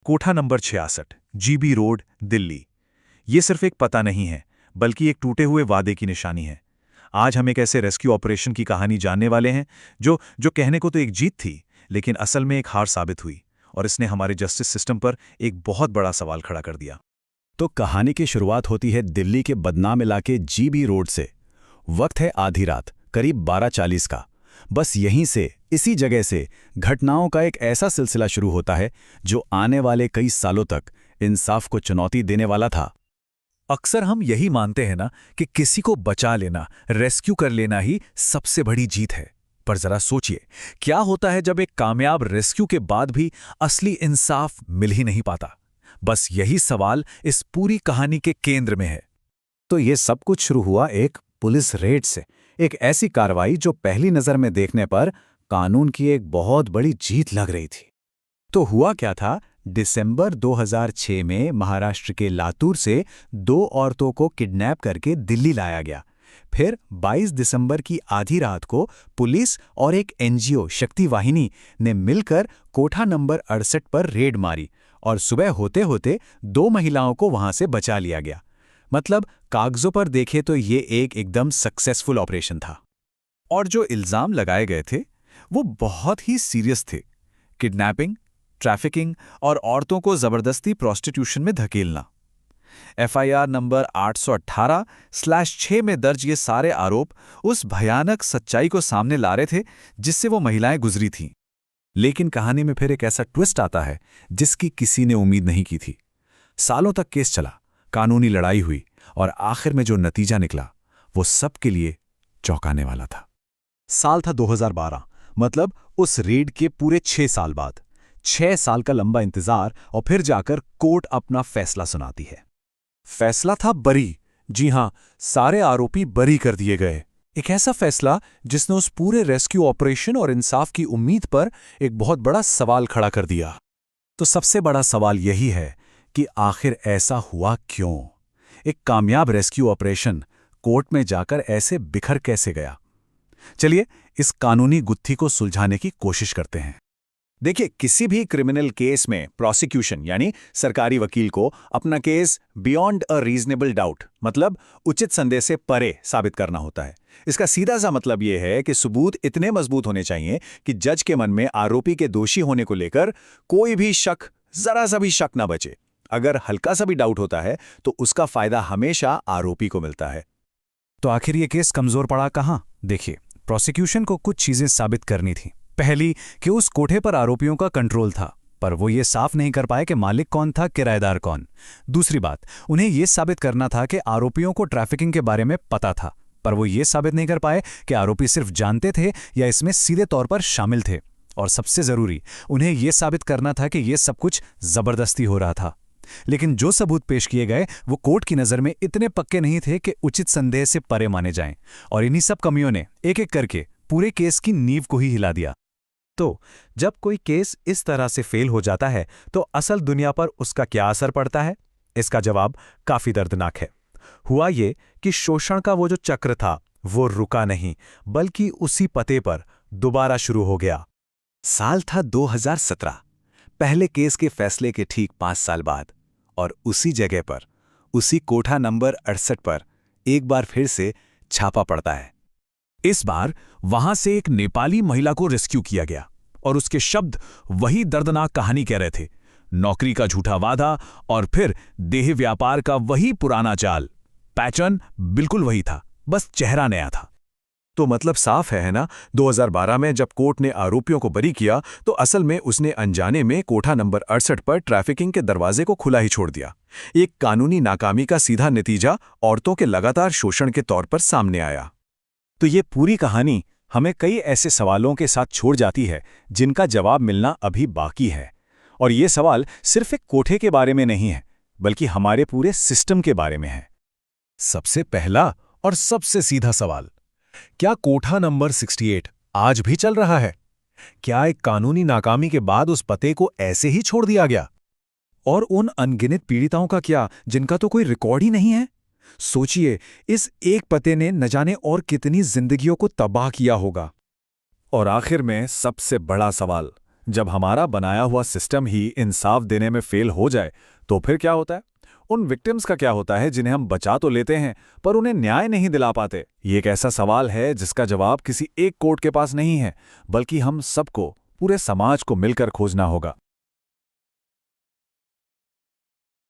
कोठा number 66, GB road, Delhi. ये सिर्फ एक पता नहीं है, बल्कि एक टूटे हुए वादे की निशानी है। आज हम एक ऐसे रेस्क्यू ऑपरेशन की कहानी जानने वाले हैं जो जो कहने को तो एक जीत थी, लेकिन असल में एक हार साबित हुई, और इसने हमारे जस्टिस सिस्टम पर एक बहुत बड़ा सवाल खड़ा कर दिया। तो कहानी की शुरुआत होती है दिल्ली के बदनाम इलाके जीबी रोड से। वक्त है आधी रात, करीब 12:40 का। बस यहीं से, इसी जगह से घटनाओं का एक ऐसा सिलसिला शुरू होता है जो आने वाले कई सालों तक इंसाफ को चुनौती देने वाला था। अक्सर हम यही मानते हैं ना कि किसी को बचा लेना, रेस्क्यू कर लेना ही सबसे बड़ी जीत है। पर जरा सोचिए, क्या होता है जब एक कामयाब रेस्क्यू के बाद भी असली इंसाफ मिल ही नहीं पाता? बस यही सवाल इस पूरी कहानी के केंद्र में है। तो ये सब कुछ शुरू हुआ एक पुलिस रेड से, एक ऐसी कार्रवाई जो पहली नज़र में देखने पर कानून की एक बहुत बड़ी जीत लग रही थी। तो हुआ क्या था, दिसंबर 2006 में महाराष्ट्र के लातूर से 2 औरतों को किडनैप करके दिल्ली लाया गया। फिर 22 दिसंबर की आधी रात को पुलिस और एक एनजीओ शक्ति वाहिनी ने मिलकर कोठा नंबर 68 पर रेड मारी, और सुबह होते होते 2 महिलाओं को वहां से बचा लिया गया। मतलब कागजों पर देखे तो ये एक एकदम सक्सेसफुल ऑपरेशन था। और जो इल्जाम लगाए गए थे वो बहुत ही सीरियस थे। किडनैपिंग, ट्रैफिकिंग और औरतों को जबरदस्ती प्रोस्टिट्यूशन में धकेलना। एफआईआर नंबर 818/6 में दर्ज ये सारे आरोप उस भयानक सच्चाई को सामने ला रहे थे जिससे वो महिलाएं गुजरी थीं। लेकिन कहानी में फिर एक ऐसा ट्विस्ट आता है जिसकी किसी ने उम्मीद नहीं की थी। सालों तक केस चला, कानूनी लड़ाई हुई, और आखिर में जो नतीजा निकला वो सबके लिए चौंकाने वाला था। साल था 2012, मतलब उस रेड के पूरे 6 साल बाद। 6 साल का लंबा इंतजार, और फिर जाकर कोर्ट अपना फैसला सुनाती है। फैसला था बरी। जी हां, सारे आरोपी बरी कर दिए गए। एक ऐसा फैसला जिसने उस पूरे रेस्क्यू ऑपरेशन और इंसाफ की उम्मीद पर एक बहुत बड़ा सवाल खड़ा कर दिया। तो सबसे बड़ा सवाल यही है कि आखिर ऐसा हुआ क्यों? एक कामयाब रेस्क्यू ऑपरेशन कोर्ट में जाकर ऐसे बिखर कैसे गया? चलिए इस कानूनी गुत्थी को सुलझाने की कोशिश करते हैं। देखिए, किसी भी क्रिमिनल केस में प्रोसिक्यूशन यानी सरकारी वकील को अपना case beyond a reasonable doubt, मतलब उचित संदेह से परे साबित करना होता है। इसका सीधा सा मतलब यह है कि सबूत इतने मजबूत होने चाहिए कि जज के मन में आरोपी के दोषी होने को लेकर कोई भी शक, जरा सा भी शक ना बचे। अगर हल्का सा भी डाउट होता है तो उसका फायदा हमेशा आरोपी को मिलता है। तो आखिर ये केस कमजोर पड़ा कहां? देखिए, प्रोसिक्यूशन को कुछ चीजें साबित करनी थी। पहली कि उस कोठे पर आरोपियों का कंट्रोल था, पर वो ये साफ नहीं कर पाए कि मालिक कौन था, किराएदार कौन। दूसरी बात, उन्हें ये साबित करना था कि आरोपियों को ट्रैफिकिंग के बारे में पता था, पर वो ये साबित नहीं कर पाए कि आरोपी सिर्फ जानते थे या इसमें सीधे तौर पर शामिल थे। और सबसे जरूरी, उन्हें ये साबित करना था कि ये सब कुछ जबरदस्ती हो रहा था। लेकिन जो सबूत पेश किए गए वो कोर्ट की नज़र में इतने पक्के नहीं थे कि उचित संदेह से परे माने जाएं, और इन्हीं सब कमियों ने एक एक करके पूरे केस की नींव को ही हिला दिया। तो जब कोई केस इस तरह से फेल हो जाता है तो असल दुनिया पर उसका क्या असर पड़ता है? इसका जवाब काफी दर्दनाक है। हुआ ये कि शोषण का वो जो चक्र था वो रुका नहीं, बल्कि उसी पते पर दोबारा शुरू हो गया। साल था 2017, पहले केस के फैसले के ठीक 5 साल बाद, और उसी जगह पर, उसी कोठा नंबर 68 पर एक बार फिर से छापा पड़ता है। इस बार वहां से एक नेपाली महिला को रेस्क्यू किया गया, और उसके शब्द वही दर्दनाक कहानी कह रहे थे। नौकरी का झूठा वादा और फिर देह व्यापार का वही पुराना चाल। पैटर्न बिल्कुल वही था, बस चेहरा नया था। तो मतलब साफ है ना, 2012 में जब कोर्ट ने आरोपियों को बरी किया तो असल में उसने अनजाने में कोठा नंबर 68 पर ट्रैफिकिंग के दरवाजे को खुला ही छोड़ दिया। एक कानूनी नाकामी का सीधा नतीजा औरतों के लगातार शोषण के तौर पर सामने आया। तो ये पूरी कहानी हमें कई ऐसे सवालों के साथ छोड़ जाती है जिनका जवाब मिलना अभी बाकी है। और ये सवाल सिर्फ एक कोठे के बारे में नहीं है, बल्कि हमारे पूरे सिस्टम के बारे में है। सबसे पहला और सबसे सीधा सवाल, क्या कोठा नंबर 68 आज भी चल रहा है? क्या एक कानूनी नाकामी के बाद उस पते को ऐसे ही छोड़ दिया गया? और उन अनगिनत पीड़िताओं का क्या, जिनका तो कोई रिकॉर्ड ही नहीं है? सोचिए, इस एक पते ने न जाने और कितनी जिंदगियों को तबाह किया होगा। और आखिर में सबसे बड़ा सवाल, जब हमारा बनाया हुआ सिस्टम ही इंसाफ देने में फेल हो जाए तो फिर क्या होता है? उन विक्टिम्स का क्या होता है जिन्हें हम बचा तो लेते हैं पर उन्हें न्याय नहीं दिला पाते? ये एक ऐसा सवाल है जिसका जवाब किसी एक कोर्ट के पास नहीं है, बल्कि हम सबको, पूरे समाज को मिलकर खोजना होगा।